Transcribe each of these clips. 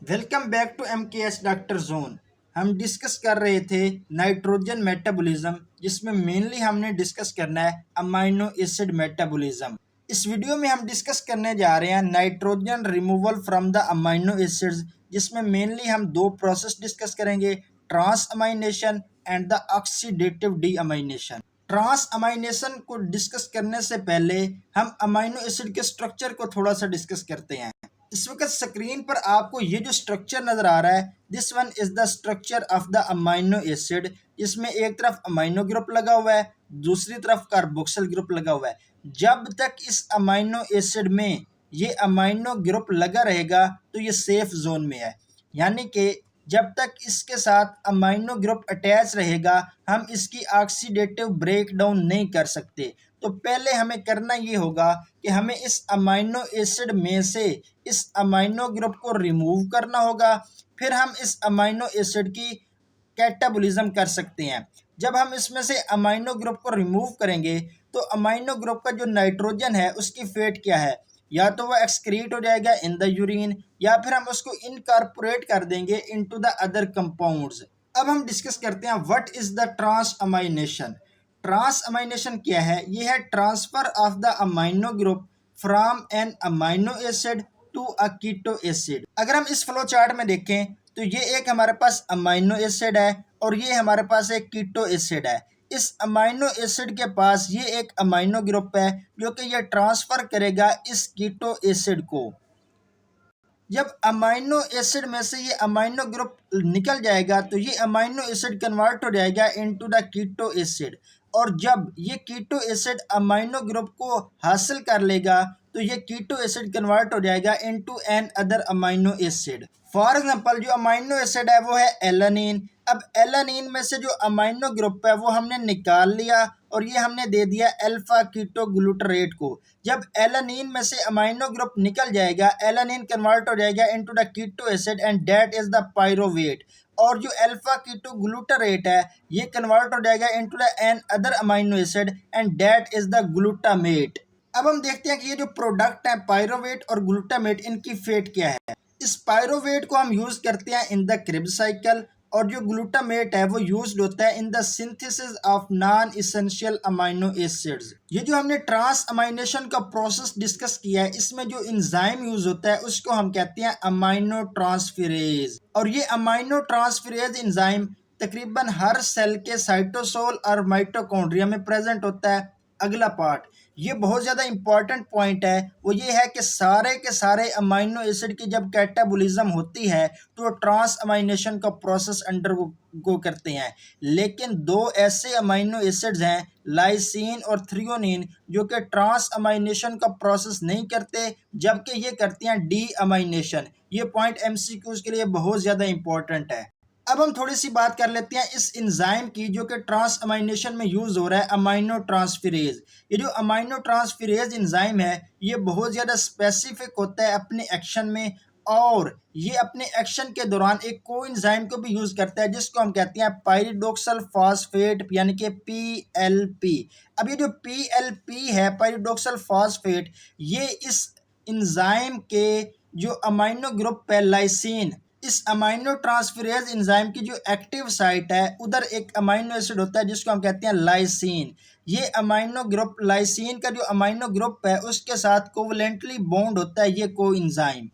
Welcome back to M K S doctor zone. हम discuss कर रहे थे नाइट्रोजन मेटाबॉलिज्म, जिसमें मेनली हमने डिस्कस करना है अमाइनो एसिड मेटाबॉलिज्म। इस वीडियो में हम डिस्कस करने जा रहे हैं nitrogen removal from the amino acids, जिसमें मेनली हम दो प्रोसेस डिस्कस करेंगे, transamination and the oxidative deamination. Transamination को डिस्कस करने से पहले हम अमाइनो एसिड के स्ट्रक्चर को थोड़ा सा डिस्कस करते हैं। इस वक्त स्क्रीन पर आपको ये जो स्ट्रक्चर नजर आ रहा है, this one is the structure of the amino acid, जिसमें एक तरफ अमाइनो ग्रुप लगा हुआ है, दूसरी तरफ कार्बोक्सिल ग्रुप लगा हुआ है। जब तक इस अमाइनो एसिड में ये अमाइनो ग्रुप लगा रहेगा तो ये सेफ जोन में है, यानी कि जब तक इसके साथ अमाइनो ग्रुप अटैच रहेगा हम इसकी ऑक्सीडेटिव ब्रेकडाउन नहीं कर सकते। तो पहले हमें करना ये होगा कि हमें इस अमाइनो एसिड में से इस अमाइनो ग्रुप को रिमूव करना होगा, फिर हम इस अमाइनो एसिड की कैटाबॉलिज्म कर सकते हैं। जब हम इसमें से अमाइनो ग्रुप को रिमूव करेंगे तो अमाइनो ग्रुप का जो नाइट्रोजन है उसकी फेट क्या है, या तो वो एक्सक्रीट हो जाएगा इन द यूरिन, या फिर हम उसको इनकॉर्पोरेट कर देंगे इनटू द अदर कंपाउंड्स। अब हम डिस्कस करते हैं what is the transamination. Transamination क्या है? ये है transfer of the amino group from an amino acid to a keto acid. अगर हम इस फ्लो चार्ट में देखें तो ये एक हमारे पास अमाइनो एसिड है और ये हमारे पास एक कीटो एसिड है। इस अमाइनो एसिड के पास ये एक अमाइनो ग्रुप है जो कि ये ट्रांसफर करेगा इस कीटो एसिड को। जब अमाइनो एसिड में से ये अमाइनो ग्रुप निकल जाएगा तो ये अमाइनो एसिड कन्वर्ट हो जाएगा इनटू द कीटो एसिड, और जब ये कीटो एसिड अमाइनो ग्रुप को हासिल कर लेगा तो ये कीटो एसिड कन्वर्ट हो जाएगा into another amino acid. For example जो अमाइनो एसिड है वो है एलानिन। अब एलानिन में से जो अमाइनो ग्रुप है वो हमने निकाल लिया और ये हमने दे दिया अल्फा कीटो ग्लूटरेट को। जब एलानिन में से अमाइनो ग्रुप निकल जाएगा, एलानिन कन्वर्ट हो जाएगा into the keto acid and that is the pyruvate, और जो अल्फा कीटो ग्लूटरेट है ये कन्वर्ट हो जाएगा into the another amino acid and that is the glutamate. अब हम देखते हैं कि ये जो प्रोडक्ट है पायरोवेट और ग्लूटामेट, इनकी फेट क्या है। इस पायरोवेट को हम यूज करते हैं इन द क्रिब्स साइकिल, और जो ग्लूटामेट है वो यूज्ड होता है in the synthesis of non essential amino acids. ये जो हमने ट्रांस अमाइनेशन का प्रोसेस डिस्कस किया है, इसमें जो एंजाइम यूज होता है उसको हम कहते हैं अमाइनो ट्रांसफेरेज, और ये अमाइनो ट्रांसफेरेज एंजाइम तकरीबन हर सेल के साइटोसोल और माइटोकॉन्ड्रिया में प्रेजेंट होता है। अगला पार्ट, ये बहुत ज़्यादा इंपॉर्टेंट पॉइंट है, वो ये है कि सारे के सारे अमाइनो एसिड की जब कैटाबॉलिज्म होती है तो ट्रांस अमाइनेशन का प्रोसेस अंडर गो करते हैं, लेकिन दो ऐसे अमाइनो एसिड्स हैं लाइसिन और थ्रियोनिन जो कि ट्रांस अमाइनेशन का प्रोसेस नहीं करते, जबकि ये करती हैं डी अमाइनेशन। ये पॉइंट एमसीक्यूज के लिए बहुत ज़्यादा इंपॉर्टेंट है। अब हम थोड़ी सी बात कर लेते हैं इस एंजाइम की जो कि ट्रांस अमाइनेशन में यूज हो रहा है, अमाइनो ट्रांसफेरेज। ये जो अमाइनो ट्रांसफेरेज एंजाइम है ये बहुत ज़्यादा स्पेसिफिक होता है अपने एक्शन में, और ये अपने एक्शन के दौरान एक कोएंजाइम को भी यूज करता है जिसको हम कहते हैं पाइरिडोक्सल फॉस्फेट, यानी कि पीएलपी। अब ये जो पीएलपी है, पाइरिडोक्सल फॉस्फेट, ये इस एंजाइम के जो अमाइनो ग्रुप है लाइसिन, इस अमाइनो ट्रांसफेरेज एंजाइम की जो एक्टिव साइट है उधर एक अमाइनो एसिड होता है जिसको हम कहते हैं लाइसिन। ये अमाइनो ग्रुप लाइसिन का जो अमाइनो ग्रुप है उसके साथ कोवलेंटली बॉन्ड होता है ये कोएंजाइम।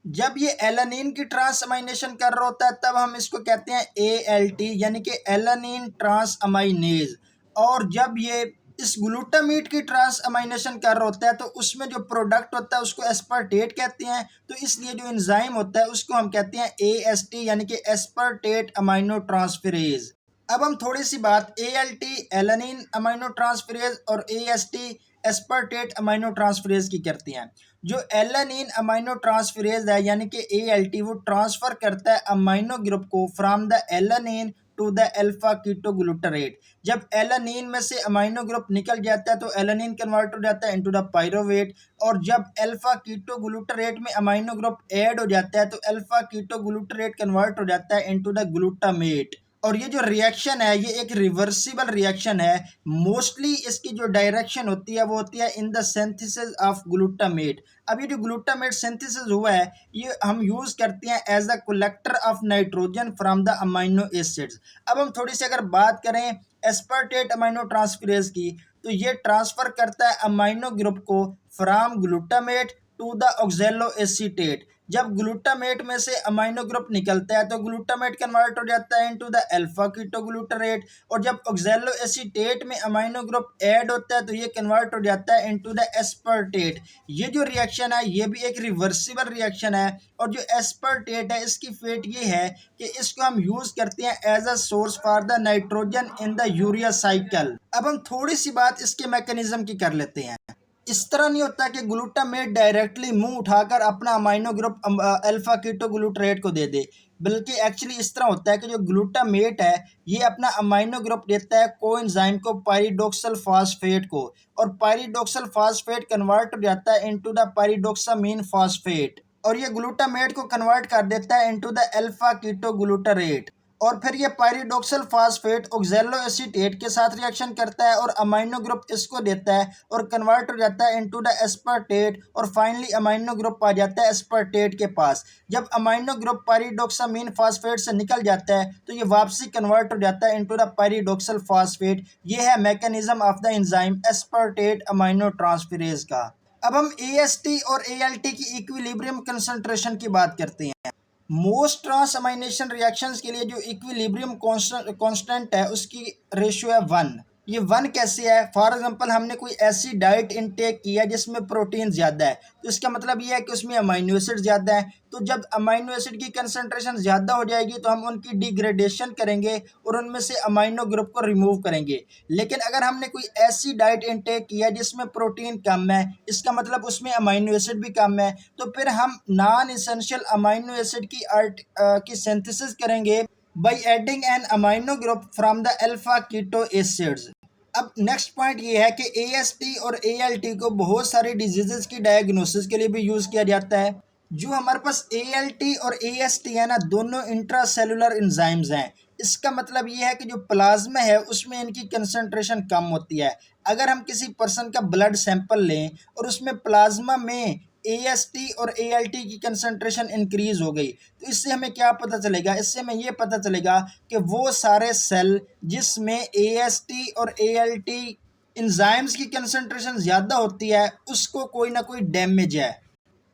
जब ये एलानिन की ट्रांस अमाइनेशन कर रहा होता है तब हम इसको कहते हैं एएलटी, यानी कि एलानिन ट्रांस अमाइनेज। और जब ये इस ग्लूटामेट की ट्रांस अमाइनेशन कर रहा होता है तो उसमें जो प्रोडक्ट होता है उसको एस्पार्टेट कहते हैं, तो इसलिए जो एंजाइम होता है उसको हम कहते हैं एएसटी, यानी कि एस्पार्टेट अमाइनो ट्रांसफेरेज। अब हम थोड़ी सी बात एएलटी एलानिन अमाइनो ट्रांसफेरेज और एएसटी एस्पार्टेट अमाइनो ट्रांसफेरेज की करते हैं। जो एलानिन अमाइनो ट्रांसफेरेज है यानी कि एएलटी, वो ट्रांसफर करता है अमाइनो ग्रुप को from the alanine to the alpha ketoglutarate. जब एलानिन में से अमाइनो ग्रुप निकल जाता है तो एलानिन कन्वर्ट हो जाता है इनटू द पायरोवेट, और जब अल्फा कीटोग्लूटारेट में अमाइनो ग्रुप ऐड हो जाता है तो अल्फा कीटोग्लूटारेट कन्वर्ट हो जाता है इनटू द ग्लूटामेट, और ये जो रिएक्शन है ये एक रिवर्सिबल रिएक्शन है। मोस्टली इसकी जो डायरेक्शन होती है वो होती है in the synthesis of glutamate. अब ये जो ग्लूटामेट सिंथेसिस हुआ है ये हम यूज करते हैं as a collector of nitrogen from the amino acids. अब हम थोड़ी सी अगर बात करें एस्पार्टेट अमाइनो ट्रांसफरेज की, तो ये ट्रांसफर करता है अमाइनो ग्रुप को from glutamate to the oxaloacetate. जब ग्लूटामेट में से अमाइनो ग्रुप निकलता है तो ग्लूटामेट कन्वर्ट हो जाता है इनटू द अल्फा कीटोग्लूटारेट, और जब ऑक्सैलो एसीटेट में अमाइनो ग्रुप ऐड होता है तो ये कन्वर्ट हो जाता है इनटू द एस्पार्टेट। ये जो रिएक्शन है ये भी एक रिवर्सिबल रिएक्शन है, और जो एस्पार्टेट है इसकी फेट ये है कि इसको हम यूज करते हैं as a source for the nitrogen in the urea cycle. अब हम थोड़ी सी बात इसके मैकेनिज्म की कर लेते हैं। इस तरह नहीं होता कि ग्लूटामेट डायरेक्टली मुंह उठाकर अपना अमाइनो ग्रुप अल्फा कीटोग्लूटारेट को दे दे, बल्कि एक्चुअली इस तरह होता है कि जो ग्लूटामेट है ये अपना अमाइनो ग्रुप देता है कोएंजाइम को पायरिडोक्सल फास्फेट को, और पायरिडोक्सल फास्फेट कन्वर्ट हो जाता है इनटू द पायरिडोक्सामीन फास्फेट, और ये ग्लूटामेट को कन्वर्ट कर देता है इनटू द अल्फा कीटोग्लूटारेट। और फिर ये पायरिडोक्सल फास्फेट ऑक्सैलो एसीटेट के साथ रिएक्शन करता है और अमाइनो ग्रुप इसको देता है और कन्वर्ट हो जाता है इनटू द एस्पार्टेट, और फाइनली अमाइनो ग्रुप आ जाता है एस्पार्टेट के पास। जब अमाइनो ग्रुप पायरिडोक्सामीन फास्फेट से निकल जाता है तो ये वापसी कन्वर्ट हो जाता है इनटू द पायरिडोक्सल फास्फेट। ये है mechanism of the enzyme aspartate amino transferase का। अब हम एएसटी और एएलटी की इक्विलिब्रियम कंसंट्रेशन की बात करते हैं। मोस्ट ट्रांस अमाइनेशन रिएक्शंस के लिए जो इक्विलिब्रियम कांस्टेंट है उसकी रेशियो है 1। ये 1 कैसे है? फॉर एग्जांपल हमने कोई ऐसी डाइट इनटेक किया जिसमें प्रोटीन ज़्यादा है, तो इसका मतलब ये है कि उसमें अमाइनो एसिड ज़्यादा है। तो जब अमाइनो एसिड की कंसंट्रेशन ज़्यादा हो जाएगी तो हम उनकी डिग्रेडेशन करेंगे और उनमें से अमाइनो ग्रुप को रिमूव करेंगे। लेकिन अगर हमने कोई ऐसी डाइट इनटेक किया जिसमें प्रोटीन कम है, इसका मतलब उसमें अमाइनो एसिड भी कम है, तो फिर हम नॉन इसेंशियल अमाइनो एसिड की सिंथेसिस करेंगे by adding an amino group from the alpha keto acids. अब नेक्स्ट पॉइंट ये है कि एएसटी और एएलटी को बहुत सारी डिजीजेस की डायग्नोसिस के लिए भी यूज़ किया जाता है। जो हमारे पास एएलटी और एएसटी है ना, दोनों इंट्रासेलुलर एंजाइम्स हैं। इसका मतलब ये है कि जो प्लाज्मा है उसमें इनकी कंसंट्रेशन कम होती है। अगर हम किसी पर्सन का ब्लड सैंपल लें और उसमें प्लाज्मा में एएसटी और एएलटी की कंसंट्रेशन इंक्रीज हो गई, तो इससे हमें क्या पता चलेगा? इससे हमें ये पता चलेगा कि वो सारे सेल जिसमें एएसटी और एएलटी एंजाइम्स की कंसंट्रेशन ज़्यादा होती है उसको कोई ना कोई डैमेज है।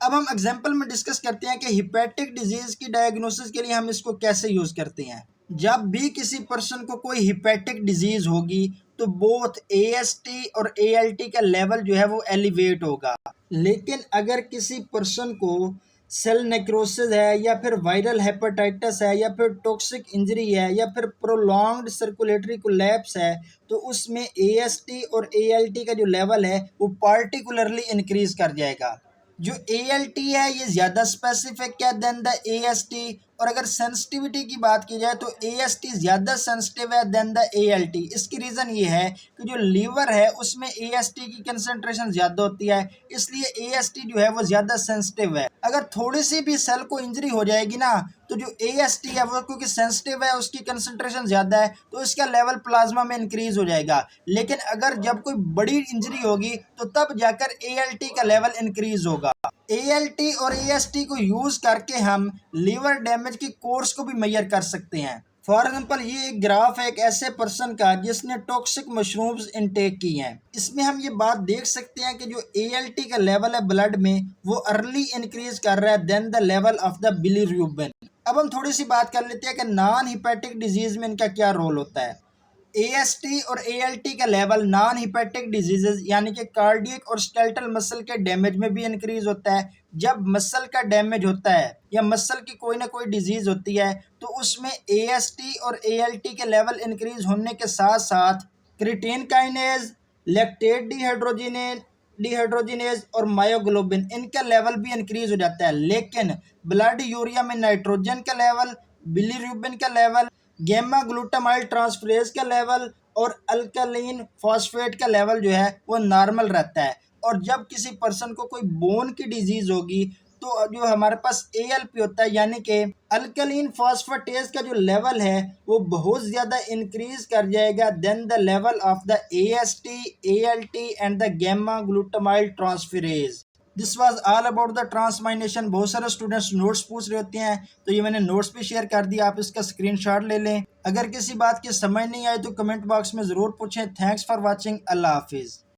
अब हम एग्जाम्पल में डिस्कस करते हैं कि हिपैटिक डिजीज़ की डायग्नोसिस के लिए हम इसको कैसे यूज़ करते हैं। जब भी किसी पर्सन को कोई हिपैटिक डिजीज़ होगी तो बोथ एएसटी और एएलटी का लेवल जो है वो एलिवेट होगा। लेकिन अगर किसी पर्सन को सेल नेक्रोसिस है या फिर वायरल हेपेटाइटिस है या फिर टॉक्सिक इंजरी है या फिर प्रोलॉन्ग्ड सर्कुलेटरी कोलैप्स है, तो उसमें एएसटी और एएलटी का जो लेवल है वो पार्टिकुलरली इंक्रीज कर जाएगा। जो एएलटी है ये ज़्यादा स्पेसिफिक है देन द एएसटी, और अगर सेंसिटिविटी की बात की जाए तो एएसटी ज़्यादा सेंसिटिव है देन द एएलटी। इसकी रीज़न ये है कि जो लीवर है उसमें एएसटी की कंसंट्रेशन ज़्यादा होती है, इसलिए एएसटी जो है वो ज़्यादा सेंसिटिव है। अगर थोड़ी सी भी सेल को इंजरी हो जाएगी ना, तो जो एएसटी है वो क्योंकि सेंसिटिव है उसकी कंसंट्रेशन ज़्यादा है तो इसका लेवल प्लाज्मा में इंक्रीज हो जाएगा। लेकिन अगर जब कोई बड़ी इंजरी होगी तो तब जाकर एएलटी का लेवल इंक्रीज होगा। एएलटी और एएसटी को यूज करके हम लीवर डैमेज की कोर्स को भी मेजर कर सकते हैं। फॉर एग्जाम्पल ये एक ग्राफ है एक ऐसे पर्सन का जिसने टॉक्सिक मशरूम्स इनटेक की हैं। इसमें हम ये बात देख सकते हैं कि जो एएलटी का लेवल है ब्लड में वो अर्ली इंक्रीज कर रहा है then the level of the bilirubin. अब हम थोड़ी सी बात कर लेते हैं कि नॉन हिपैटिक डिजीज में इनका क्या रोल होता है। एएसटी और एएलटी का लेवल नॉन हिपैटिक डिजीजेज यानी कि कार्डियक और स्केलेटल मसल के डैमेज में भी इंक्रीज होता है। जब मसल का डैमेज होता है या मसल की कोई ना कोई डिजीज होती है तो उसमें एएसटी और एएलटी के लेवल इंक्रीज होने के साथ साथ क्रिएटिन काइनेज, लैक्टेट डिहाइड्रोजिनेज और मायोग्लोबिन इनका लेवल भी इंक्रीज हो जाता है। लेकिन ब्लड यूरिया में नाइट्रोजन का लेवल, बिलीरुबिन का लेवल, गैमा ग्लूटामाइल ट्रांसफरेज का लेवल और अल्कलीन फॉस्फेट का लेवल जो है वो नॉर्मल रहता है। और जब किसी पर्सन को कोई बोन की डिजीज़ होगी तो जो हमारे पास ALP होता है यानी कि अल्कलीन फॉस्फेटेज का जो लेवल है वो बहुत ज़्यादा इंक्रीज कर जाएगा then the level of the AST, ALT and the gamma glutamyl transferase. This was all about the transamination. बहुत सारे स्टूडेंट्स नोट्स पूछ रहे होते हैं तो ये मैंने नोट्स भी शेयर कर दिया, आप इसका स्क्रीनशॉट ले लें। अगर किसी बात की समझ नहीं आई तो कमेंट बॉक्स में ज़रूर पूछें। Thanks for watching. अल्लाह हाफिज़।